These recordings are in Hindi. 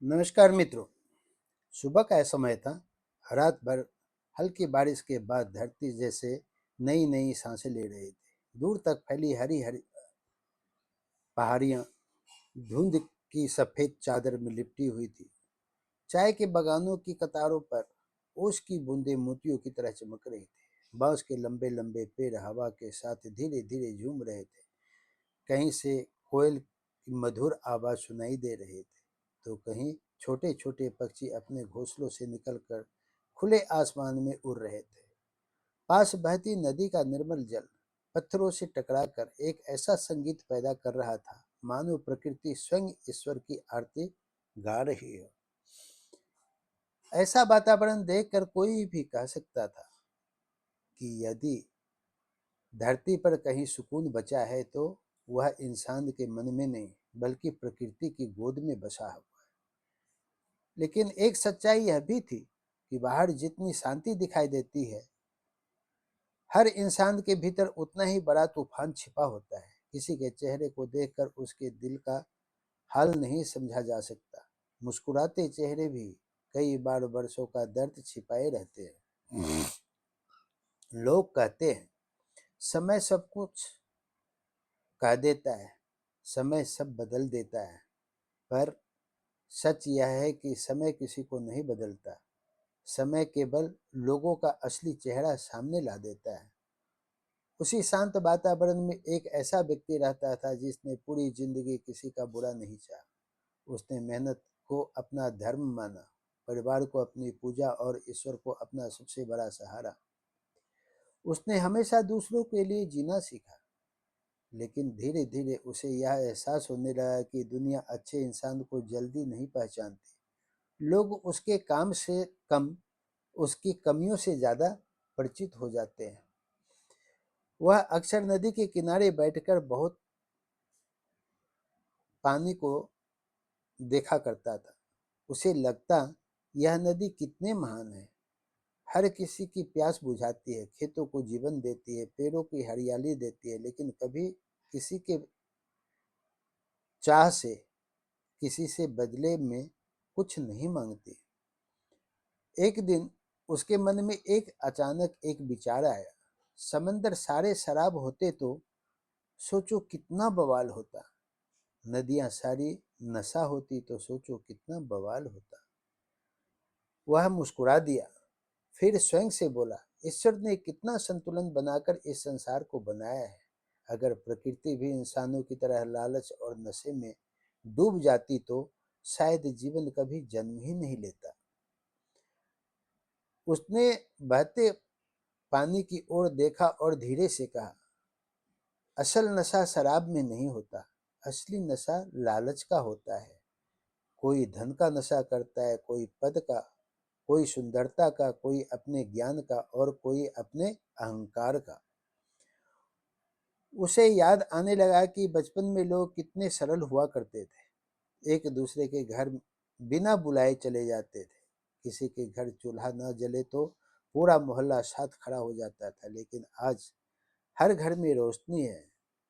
नमस्कार मित्रों। सुबह का समय था। रात भर हल्की बारिश के बाद धरती जैसे नई नई सांसें ले रही थी। दूर तक फैली हरी हरी पहाड़ियां धुंध की सफेद चादर में लिपटी हुई थी। चाय के बागानों की कतारों पर ओस की बूंदें मोतियों की तरह चमक रही थी। बांस के लंबे लंबे पेड़ हवा के साथ धीरे धीरे झूम रहे थे। कहीं से कोयल की मधुर आवाज सुनाई दे रही थी, तो कहीं छोटे छोटे पक्षी अपने घोंसलों से निकलकर खुले आसमान में उड़ रहे थे। पास बहती नदी का निर्मल जल पत्थरों से टकराकर एक ऐसा संगीत पैदा कर रहा था, मानो प्रकृति स्वयं ईश्वर की आरती गा रही हो। ऐसा वातावरण देखकर कोई भी कह सकता था कि यदि धरती पर कहीं सुकून बचा है तो वह इंसान के मन में नहीं, बल्कि प्रकृति की गोद में बसा हुआ है। लेकिन एक सच्चाई यह भी थी कि बाहर जितनी शांति दिखाई देती है, हर इंसान के भीतर उतना ही बड़ा तूफान छिपा होता है। किसी के चेहरे को देखकर उसके दिल का हाल नहीं समझा जा सकता। मुस्कुराते चेहरे भी कई बार वर्षों का दर्द छिपाए रहते हैं। लोग कहते हैं समय सब कुछ कह देता है, समय सब बदल देता है, पर सच यह है कि समय किसी को नहीं बदलता। समय केवल लोगों का असली चेहरा सामने ला देता है। उसी शांत वातावरण में एक ऐसा व्यक्ति रहता था जिसने पूरी जिंदगी किसी का बुरा नहीं चाहा। उसने मेहनत को अपना धर्म माना, परिवार को अपनी पूजा और ईश्वर को अपना सबसे बड़ा सहारा। उसने हमेशा दूसरों के लिए जीना सीखा। लेकिन धीरे धीरे उसे यह एहसास होने लगा कि दुनिया अच्छे इंसान को जल्दी नहीं पहचानती। लोग उसके काम से कम उसकी कमियों से ज्यादा परिचित हो जाते हैं। वह अक्सर नदी के किनारे बैठकर बहुत पानी को देखा करता था। उसे लगता, यह नदी कितने महान है। हर किसी की प्यास बुझाती है, खेतों को जीवन देती है, पेड़ों की हरियाली देती है, लेकिन कभी किसी के चाह से, किसी से बदले में कुछ नहीं मांगती। एक दिन उसके मन में एक अचानक एक विचार आया। समंदर सारे शराब होते तो सोचो कितना बवाल होता। नदियां सारी नशा होती तो सोचो कितना बवाल होता। वह मुस्कुरा दिया, फिर स्वयं से बोला, ईश्वर ने कितना संतुलन बनाकर इस संसार को बनाया है। अगर प्रकृति भी इंसानों की तरह लालच और नशे में डूब जाती तो शायद जीवन कभी जन्म ही नहीं लेता। उसने बहते पानी की ओर देखा और धीरे से कहा, असल नशा शराब में नहीं होता, असली नशा लालच का होता है। कोई धन का नशा करता है, कोई पद का, कोई सुंदरता का, कोई अपने ज्ञान का और कोई अपने अहंकार का। उसे याद आने लगा कि बचपन में लोग कितने सरल हुआ करते थे। एक दूसरे के घर बिना बुलाए चले जाते थे। किसी के घर चूल्हा न जले तो पूरा मोहल्ला साथ खड़ा हो जाता था। लेकिन आज हर घर में रोशनी है,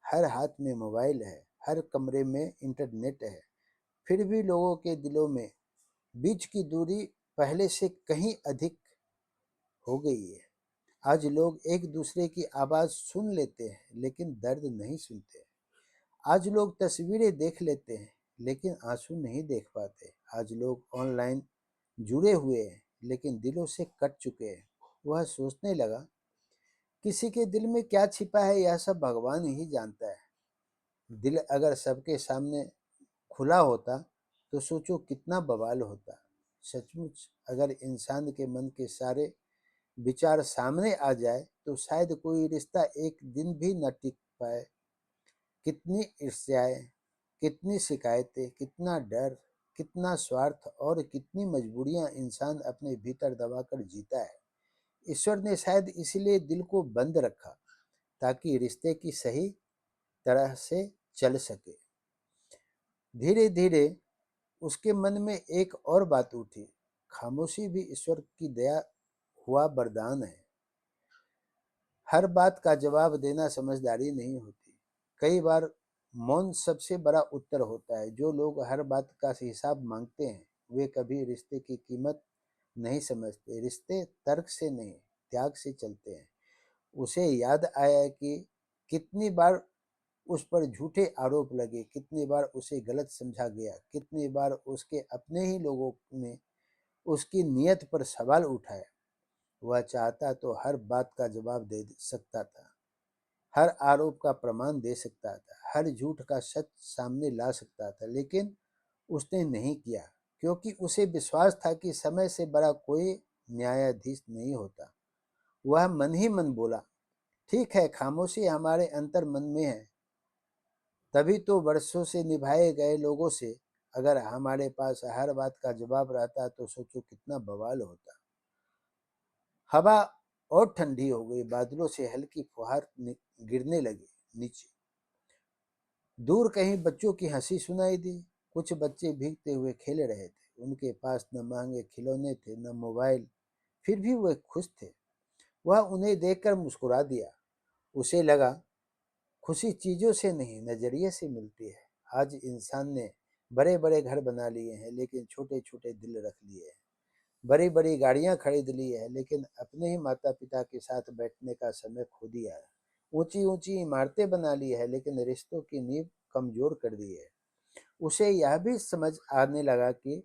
हर हाथ में मोबाइल है, हर कमरे में इंटरनेट है, फिर भी लोगों के दिलों में बीच की दूरी पहले से कहीं अधिक हो गई है। आज लोग एक दूसरे की आवाज सुन लेते हैं लेकिन दर्द नहीं सुनते। आज लोग तस्वीरें देख लेते हैं लेकिन आंसू नहीं देख पाते। आज लोग ऑनलाइन जुड़े हुए हैं लेकिन दिलों से कट चुके हैं। वह सोचने लगा, किसी के दिल में क्या छिपा है यह सब भगवान ही जानता है। दिल अगर सबके सामने खुला होता तो सोचो कितना बवाल होता। सचमुच अगर इंसान के मन के सारे विचार सामने आ जाए तो शायद कोई रिश्ता एक दिन भी न टिक पाए। कितनी ईर्ष्याएं, कितनी शिकायतें, कितना डर, कितना स्वार्थ और कितनी मजबूरियां इंसान अपने भीतर दबाकर जीता है। ईश्वर ने शायद इसीलिए दिल को बंद रखा, ताकि रिश्ते की सही तरह से चल सके। धीरे धीरे उसके मन में एक और बात उठी, खामोशी भी ईश्वर की दया हुआ वरदान है। हर बात का जवाब देना समझदारी नहीं होती। कई बार मौन सबसे बड़ा उत्तर होता है। जो लोग हर बात का हिसाब मांगते हैं वे कभी रिश्ते की कीमत नहीं समझते। रिश्ते तर्क से नहीं, त्याग से चलते हैं। उसे याद आया कि कितनी बार उस पर झूठे आरोप लगे, कितनी बार उसे गलत समझा गया, कितनी बार उसके अपने ही लोगों ने उसकी नीयत पर सवाल उठाए। वह चाहता तो हर बात का जवाब दे सकता था, हर आरोप का प्रमाण दे सकता था, हर झूठ का सच सामने ला सकता था, लेकिन उसने नहीं किया, क्योंकि उसे विश्वास था कि समय से बड़ा कोई न्यायाधीश नहीं होता। वह मन ही मन बोला, ठीक है, खामोशी हमारे अंतर मन में है। तभी तो वर्षों से निभाए गए लोगों से अगर हमारे पास हर बात का जवाब रहता तो सोचो कितना बवाल होता। हवा और ठंडी हो गई, बादलों से हल्की फुहार गिरने लगी नीचे। दूर कहीं बच्चों की हंसी सुनाई दी। कुछ बच्चे भीगते हुए खेल रहे थे, उनके पास न महंगे खिलौने थे न मोबाइल, फिर भी वे खुश थे। वह उन्हें देखकर मुस्कुरा दिया। उसे लगा खुशी चीजों से नहीं, नजरिए से मिलती है। आज इंसान ने बड़े बड़े घर बना लिए हैं, लेकिन छोटे छोटे दिल रख लिए हैं। बड़ी बड़ी गाड़ियां खरीद ली है, लेकिन अपने ही माता पिता के साथ बैठने का समय खो दिया है। ऊंची ऊंची इमारतें बना ली है, लेकिन रिश्तों की नींव कमजोर कर दी है। उसे यह भी समझ आने लगा कि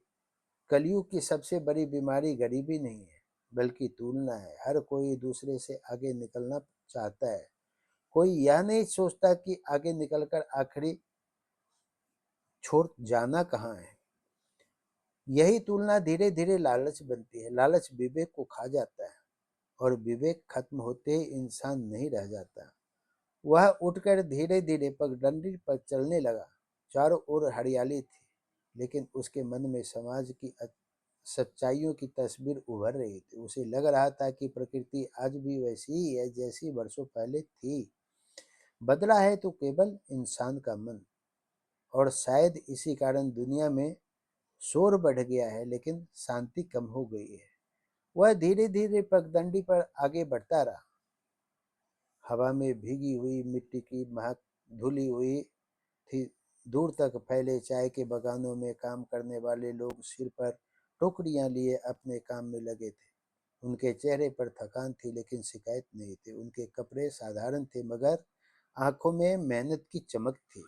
कलयुग की सबसे बड़ी बीमारी गरीबी नहीं है, बल्कि तुलना है। हर कोई दूसरे से आगे निकलना चाहता है, कोई यह नहीं सोचता कि आगे निकलकर आखिरी छोड़ जाना कहाँ है। यही तुलना धीरे धीरे लालच बनती है। लालच विवेक को खा जाता है, और विवेक खत्म होते ही इंसान नहीं रह जाता। वह उठकर धीरे धीरे पगडंडी पर चलने लगा। चारों ओर हरियाली थी, लेकिन उसके मन में समाज की सच्चाइयों की तस्वीर उभर रही थी। उसे लग रहा था कि प्रकृति आज भी वैसी ही है जैसी वर्षों पहले थी। बदला है तो केवल इंसान का मन, और शायद इसी कारण दुनिया में शोर बढ़ गया है, लेकिन शांति कम हो गई है। वह धीरे धीरे पगडंडी पर आगे बढ़ता रहा। हवा में भीगी हुई मिट्टी की महक धुली हुई थी। दूर तक फैले चाय के बगानों में काम करने वाले लोग सिर पर टोकरियां लिए अपने काम में लगे थे। उनके चेहरे पर थकान थी, लेकिन शिकायत नहीं थी। उनके कपड़े साधारण थे, मगर आंखों में मेहनत की चमक थी।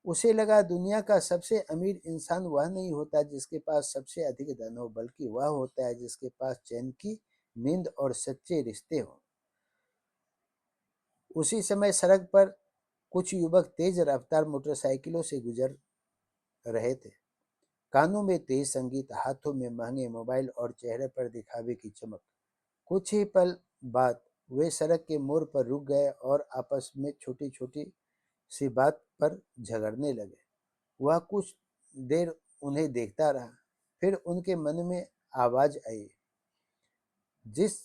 उसे लगा दुनिया का सबसे अमीर इंसान वह नहीं होता जिसके पास सबसे अधिक धन हो, बल्कि वह होता है जिसके पास चैन की नींद और सच्चे रिश्ते हों। उसी समय सड़क पर कुछ युवक तेज रफ्तार मोटरसाइकिलों से गुजर रहे थे। कानों में तेज संगीत, हाथों में महंगे मोबाइल और चेहरे पर दिखावे की चमक। कुछ ही पल बाद वे सड़क के मोड़ पर रुक गए और आपस में छोटी छोटी सी बात पर झगड़ने लगे। वह कुछ देर उन्हें देखता रहा, फिर उनके मन में आवाज आई। जिस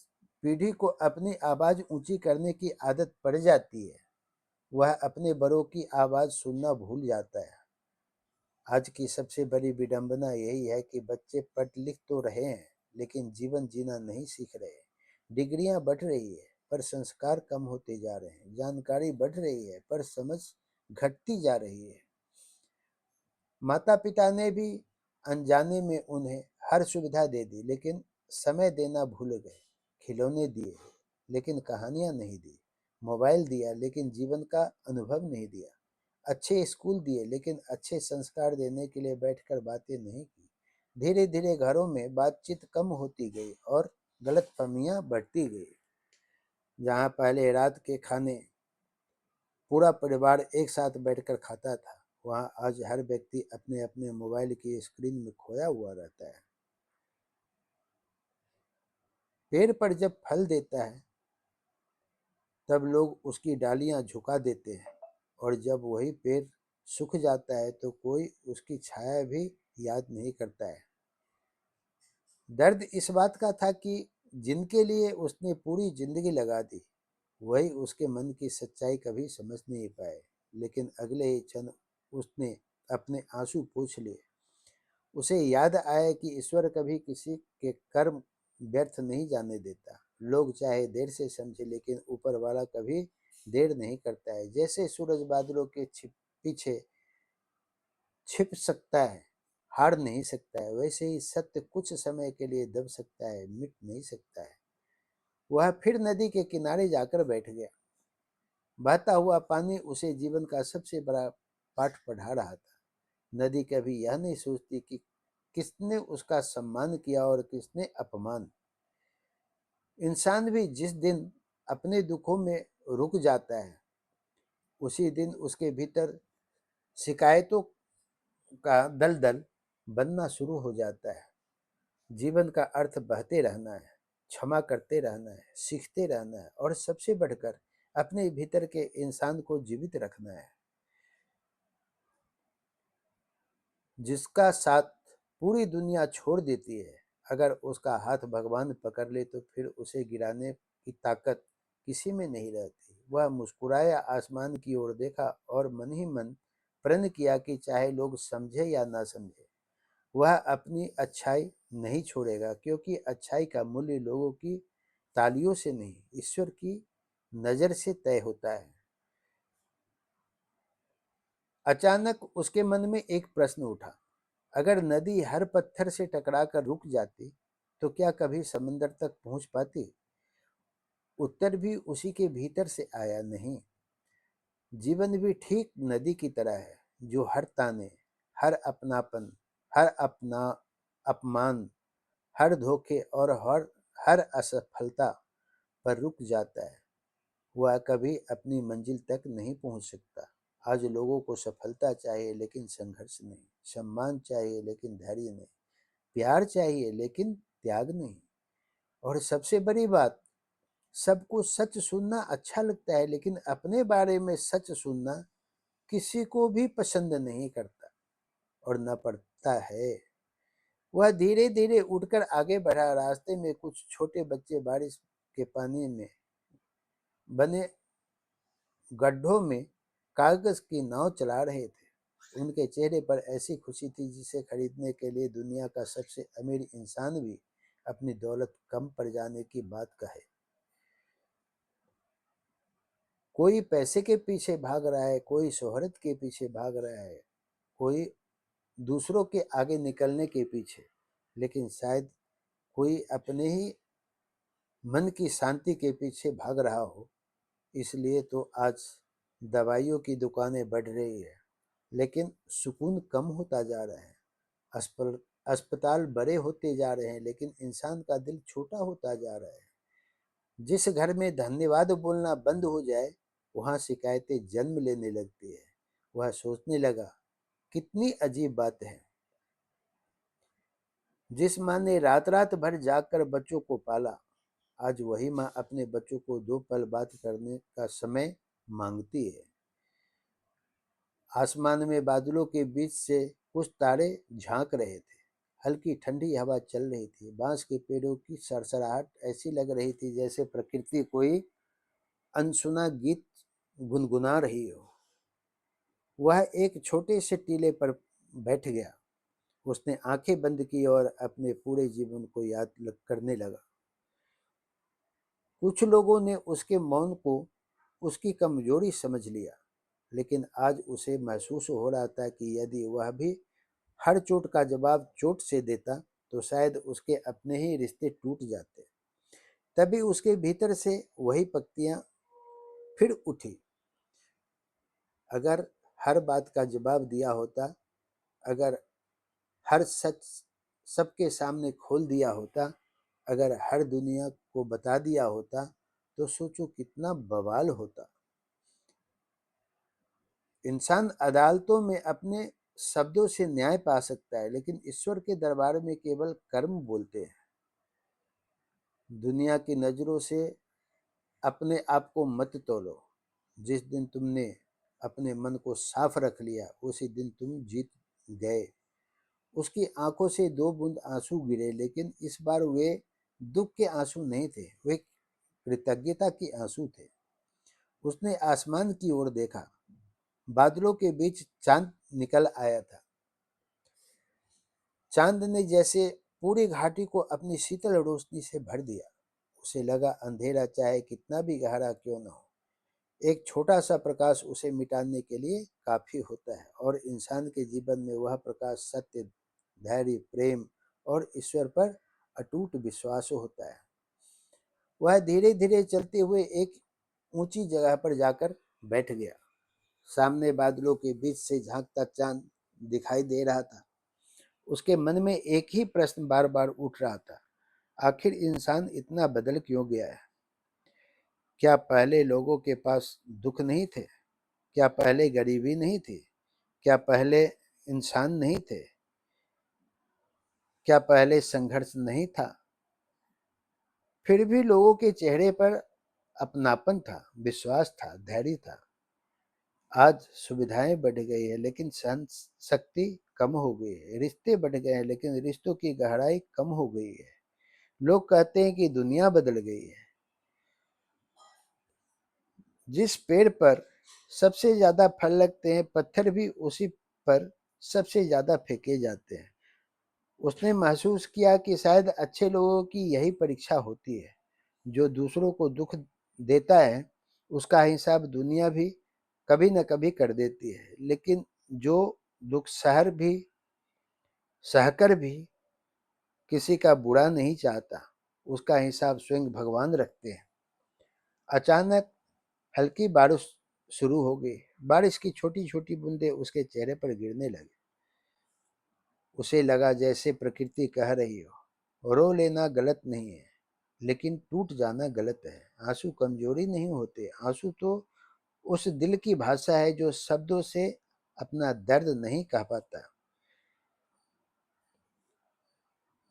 पीढ़ी को अपनी आवाज ऊंची करने की आदत पड़ जाती है, वह अपने बड़ों की आवाज सुनना भूल जाता है। आज की सबसे बड़ी विडंबना यही है कि बच्चे पढ़ लिख तो रहे हैं, लेकिन जीवन जीना नहीं सीख रहे। डिग्रियां बढ़ रही है, पर संस्कार कम होते जा रहे हैं। जानकारी बढ़ रही है, पर समझ घटती जा रही है। माता पिता ने भी अनजाने में उन्हें हर सुविधा दे दी, लेकिन समय देना भूल गए। खिलौने दिए, लेकिन कहानियां नहीं दी। मोबाइल दिया, लेकिन जीवन का अनुभव नहीं दिया। अच्छे स्कूल दिए, लेकिन अच्छे संस्कार देने के लिए बैठकर बातें नहीं की। धीरे धीरे घरों में बातचीत कम होती गई और गलतफहमियां बढ़ती गई। जहाँ पहले रात के खाने पूरा परिवार एक साथ बैठकर खाता था, वहाँ आज हर व्यक्ति अपने अपने मोबाइल की स्क्रीन में खोया हुआ रहता है। पेड़ पर जब फल देता है, तब लोग उसकी डालियां झुका देते हैं, और जब वही पेड़ सूख जाता है तो कोई उसकी छाया भी याद नहीं करता है। दर्द इस बात का था कि जिनके लिए उसने पूरी जिंदगी लगा दी, वही उसके मन की सच्चाई कभी समझ नहीं पाए। लेकिन अगले ही क्षण उसने अपने आंसू पोंछ लिए। उसे याद आया कि ईश्वर कभी किसी के कर्म व्यर्थ नहीं जाने देता। लोग चाहे देर से समझे, लेकिन ऊपर वाला कभी देर नहीं करता है। जैसे सूरज बादलों के पीछे छिप सकता है, हार नहीं सकता है, वैसे ही सत्य कुछ समय के लिए दब सकता है, मिट नहीं सकता है। वह फिर नदी के किनारे जाकर बैठ गया। बहता हुआ पानी उसे जीवन का सबसे बड़ा पाठ पढ़ा रहा था। नदी कभी यह नहीं सोचती कि किसने उसका सम्मान किया और किसने अपमान। इंसान भी जिस दिन अपने दुखों में रुक जाता है, उसी दिन उसके भीतर शिकायतों का दलदल बनना शुरू हो जाता है। जीवन का अर्थ बहते रहना है, क्षमा करते रहना है, सीखते रहना है और सबसे बढ़कर अपने भीतर के इंसान को जीवित रखना है। जिसका साथ पूरी दुनिया छोड़ देती है, अगर उसका हाथ भगवान पकड़ ले तो फिर उसे गिराने की ताकत किसी में नहीं रहती। वह मुस्कुराया, आसमान की ओर देखा और मन ही मन प्रण किया कि चाहे लोग समझे या ना समझे, वह अपनी अच्छाई नहीं छोड़ेगा, क्योंकि अच्छाई का मूल्य लोगों की तालियों से नहीं, ईश्वर की नजर से तय होता है। अचानक उसके मन में एक प्रश्न उठा। अगर नदी हर पत्थर से टकराकर रुक जाती, तो क्या कभी समंदर तक पहुंच पाती? उत्तर भी उसी के भीतर से आया, नहीं। जीवन भी ठीक नदी की तरह है, जो हर ताने, हर अपनापन, हर अपना अपमान, हर धोखे और हर हर असफलता पर रुक जाता है। वह कभी अपनी मंजिल तक नहीं पहुंच सकता। आज लोगों को सफलता चाहिए लेकिन संघर्ष नहीं, सम्मान चाहिए लेकिन धैर्य नहीं, प्यार चाहिए लेकिन त्याग नहीं। और सबसे बड़ी बात, सबको सच सुनना अच्छा लगता है, लेकिन अपने बारे में सच सुनना किसी को भी पसंद नहीं करता और न पड़ता है। वह धीरे धीरे उठकर आगे बढ़ा। रास्ते में कुछ छोटे बच्चे बारिश के पानी में बने गड्ढों में कागज की नाव चला रहे थे। उनके चेहरे पर ऐसी खुशी थी जिसे खरीदने के लिए दुनिया का सबसे अमीर इंसान भी अपनी दौलत कम पड़ जाने की बात कहे। कोई पैसे के पीछे भाग रहा है, कोई शोहरत के पीछे भाग रहा है, कोई दूसरों के आगे निकलने के पीछे, लेकिन शायद कोई अपने ही मन की शांति के पीछे भाग रहा हो। इसलिए तो आज दवाइयों की दुकानें बढ़ रही है, लेकिन सुकून कम होता जा रहा है। अस्पताल बड़े होते जा रहे हैं, लेकिन इंसान का दिल छोटा होता जा रहा है। जिस घर में धन्यवाद बोलना बंद हो जाए, वहां शिकायतें जन्म लेने लगती है। वह सोचने लगा, कितनी अजीब बात है। जिस माँ ने रात रात भर जागकर बच्चों को पाला, आज वही माँ अपने बच्चों को दो पल बात करने का समय मांगती है। आसमान में बादलों के बीच से कुछ तारे झांक रहे थे। हल्की ठंडी हवा चल रही थी। बांस के पेड़ों की सरसराहट ऐसी लग रही थी जैसे प्रकृति कोई अनसुना गीत गुनगुना रही हो। वह एक छोटे से टीले पर बैठ गया। उसने आंखें बंद की और अपने पूरे जीवन को याद करने लगा। कुछ लोगों ने उसके मौन को उसकी कमजोरी समझ लिया, लेकिन आज उसे महसूस हो रहा था कि यदि वह भी हर चोट का जवाब चोट से देता, तो शायद उसके अपने ही रिश्ते टूट जाते। तभी उसके भीतर से वही पत्तियां फिर उठी। अगर हर बात का जवाब दिया होता, अगर हर सच सबके सामने खोल दिया होता, अगर हर दुनिया को बता दिया होता, तो सोचो कितना बवाल होता। इंसान अदालतों में अपने शब्दों से न्याय पा सकता है, लेकिन ईश्वर के दरबार में केवल कर्म बोलते हैं। दुनिया की नजरों से अपने आप को मत तोलो। जिस दिन तुमने अपने मन को साफ रख लिया, उसी दिन तुम जीत गए। उसकी आंखों से दो बूंद आंसू गिरे, लेकिन इस बार वे दुख के आंसू नहीं थे, वे कृतज्ञता के आंसू थे। उसने आसमान की ओर देखा। बादलों के बीच चांद निकल आया था। चांद ने जैसे पूरी घाटी को अपनी शीतल रोशनी से भर दिया। उसे लगा, अंधेरा चाहे कितना भी गहरा क्यों न हो, एक छोटा सा प्रकाश उसे मिटाने के लिए काफी होता है। और इंसान के जीवन में वह प्रकाश सत्य, धैर्य, प्रेम और ईश्वर पर अटूट विश्वास होता है। वह धीरे धीरे चलते हुए एक ऊंची जगह पर जाकर बैठ गया। सामने बादलों के बीच से झांकता चांद दिखाई दे रहा था। उसके मन में एक ही प्रश्न बार बार उठ रहा था, आखिर इंसान इतना बदल क्यों गया है? क्या पहले लोगों के पास दुख नहीं थे? क्या पहले गरीबी नहीं थी? क्या पहले इंसान नहीं थे? क्या पहले संघर्ष नहीं था? फिर भी लोगों के चेहरे पर अपनापन था, विश्वास था, धैर्य था। आज सुविधाएं बढ़ गई है लेकिन सहन शक्ति कम हो गई है। रिश्ते बढ़ गए हैं लेकिन रिश्तों की गहराई कम हो गई है। लोग कहते हैं कि दुनिया बदल गई है। जिस पेड़ पर सबसे ज्यादा फल लगते हैं, पत्थर भी उसी पर सबसे ज्यादा फेंके जाते हैं। उसने महसूस किया कि शायद अच्छे लोगों की यही परीक्षा होती है। जो दूसरों को दुख देता है, उसका हिसाब दुनिया भी कभी न कभी कर देती है, लेकिन जो दुख सहकर भी किसी का बुरा नहीं चाहता, उसका हिसाब स्वयं भगवान रखते हैं। अचानक हल्की बारिश शुरू हो गई। बारिश की छोटी छोटी बूंदें उसके चेहरे पर गिरने लगी। उसे लगा जैसे प्रकृति कह रही हो, रो लेना गलत नहीं है, लेकिन टूट जाना गलत है। आंसू कमजोरी नहीं होते, आंसू तो उस दिल की भाषा है जो शब्दों से अपना दर्द नहीं कह पाता।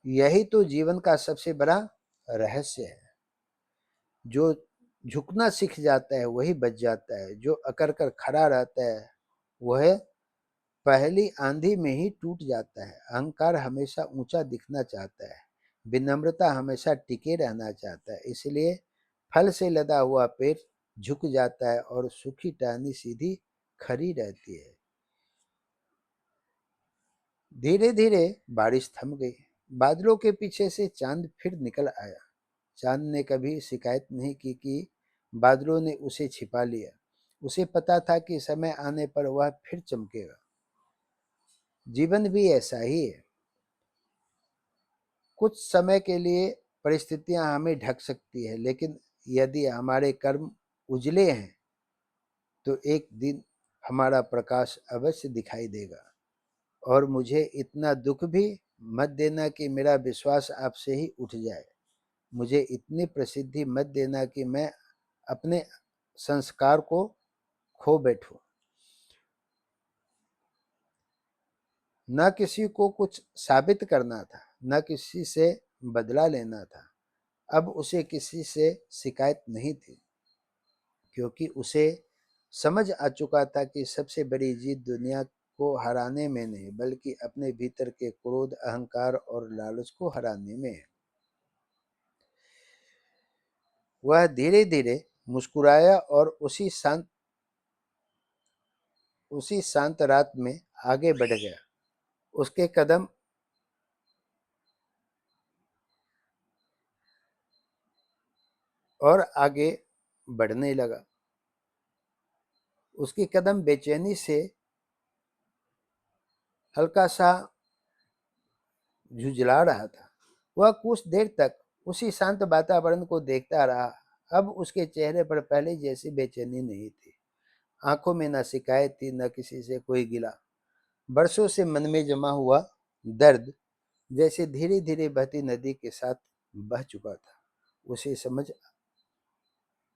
यही तो जीवन का सबसे बड़ा रहस्य है। जो झुकना सीख जाता है वही बच जाता है। जो अकड़ कर खड़ा रहता है वह पहली आंधी में ही टूट जाता है। अहंकार हमेशा ऊंचा दिखना चाहता है, विनम्रता हमेशा टिके रहना चाहता है। इसलिए फल से लदा हुआ पेड़ झुक जाता है और सूखी टहनी सीधी खड़ी रहती है। धीरे धीरे बारिश थम गई। बादलों के पीछे से चांद फिर निकल आया। चांद ने कभी शिकायत नहीं की कि बादलों ने उसे छिपा लिया। उसे पता था कि समय आने पर वह फिर चमकेगा। जीवन भी ऐसा ही है। कुछ समय के लिए परिस्थितियां हमें ढक सकती है, लेकिन यदि हमारे कर्म उजले हैं तो एक दिन हमारा प्रकाश अवश्य दिखाई देगा। और मुझे इतना दुख भी मत देना कि मेरा विश्वास आपसे ही उठ जाए। मुझे इतनी प्रसिद्धि मत देना कि मैं अपने संस्कार को खो बैठूं। न किसी को कुछ साबित करना था, न किसी से बदला लेना था। अब उसे किसी से शिकायत नहीं थी, क्योंकि उसे समझ आ चुका था कि सबसे बड़ी जीत दुनिया को हराने में नहीं, बल्कि अपने भीतर के क्रोध, अहंकार और लालच को हराने में है। वह धीरे धीरे मुस्कुराया और उसी शांत रात में आगे बढ़ गया। उसके कदम और आगे बढ़ने लगा। उसके कदम बेचैनी से हल्का सा झुंझला रहा था। वह कुछ देर तक उसी शांत वातावरण को देखता रहा। अब उसके चेहरे पर पहले जैसी बेचैनी नहीं थी। आंखों में न शिकायत थी, न किसी से कोई गिला। बरसों से मन में जमा हुआ दर्द जैसे धीरे धीरे बहती नदी के साथ बह चुका था। उसे समझ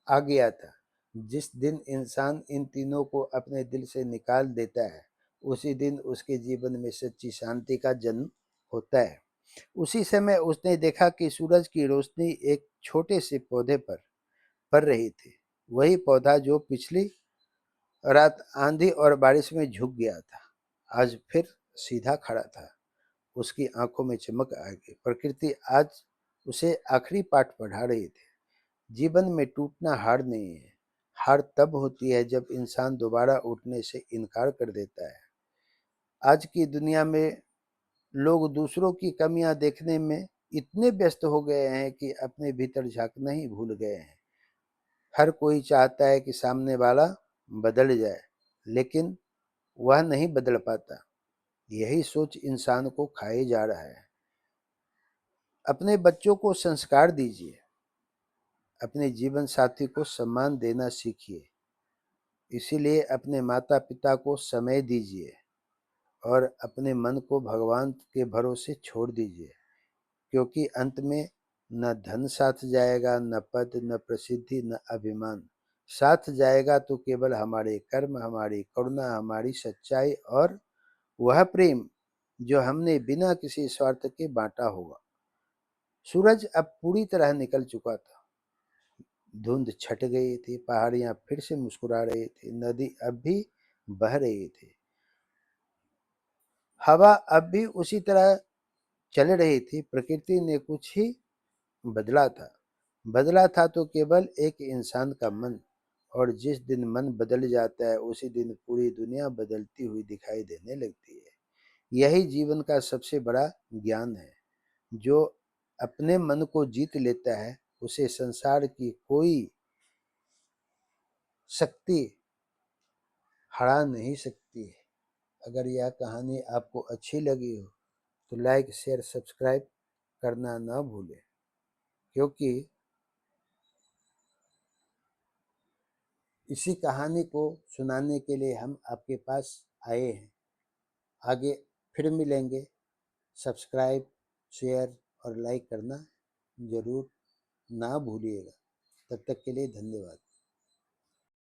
आ गया था, जिस दिन इंसान इन तीनों को अपने दिल से निकाल देता है, उसी दिन उसके जीवन में सच्ची शांति का जन्म होता है। उसी समय उसने देखा कि सूरज की रोशनी एक छोटे से पौधे पर पड़ रही थी। वही पौधा जो पिछली रात आंधी और बारिश में झुक गया था, आज फिर सीधा खड़ा था। उसकी आंखों में चमक आ गई। प्रकृति आज उसे आखिरी पाठ पढ़ा रही थी। जीवन में टूटना हार नहीं है। हार तब होती है जब इंसान दोबारा उठने से इनकार कर देता है। आज की दुनिया में लोग दूसरों की कमियां देखने में इतने व्यस्त हो गए हैं कि अपने भीतर झांकना ही भूल गए हैं। हर कोई चाहता है कि सामने वाला बदल जाए, लेकिन वह नहीं बदल पाता। यही सोच इंसान को खाए जा रहा है। अपने बच्चों को संस्कार दीजिए, अपने जीवन साथी को सम्मान देना सीखिए। इसीलिए अपने माता पिता को समय दीजिए और अपने मन को भगवान के भरोसे छोड़ दीजिए, क्योंकि अंत में न धन साथ जाएगा, न पद, न प्रसिद्धि, न अभिमान। साथ जाएगा तो केवल हमारे कर्म, हमारी करुणा, हमारी सच्चाई और वह प्रेम जो हमने बिना किसी स्वार्थ के बांटा होगा। सूरज अब पूरी तरह निकल चुका था। धुंध छट गई थी, पहाड़ियां फिर से मुस्कुरा रही थी, नदी अब भी बह रही थी, हवा अब भी उसी तरह चल रही थी। प्रकृति ने कुछ ही बदला था। बदला था तो केवल एक इंसान का मन, और जिस दिन मन बदल जाता है उसी दिन पूरी दुनिया बदलती हुई दिखाई देने लगती है। यही जीवन का सबसे बड़ा ज्ञान है। जो अपने मन को जीत लेता है उसे संसार की कोई शक्ति हरा नहीं सकती है। अगर यह कहानी आपको अच्छी लगी हो तो लाइक, शेयर, सब्सक्राइब करना ना भूलें, क्योंकि इसी कहानी को सुनाने के लिए हम आपके पास आए हैं। आगे फिर मिलेंगे। सब्सक्राइब, शेयर और लाइक करना ज़रूर ना भूलिएगा। तब तक के लिए धन्यवाद।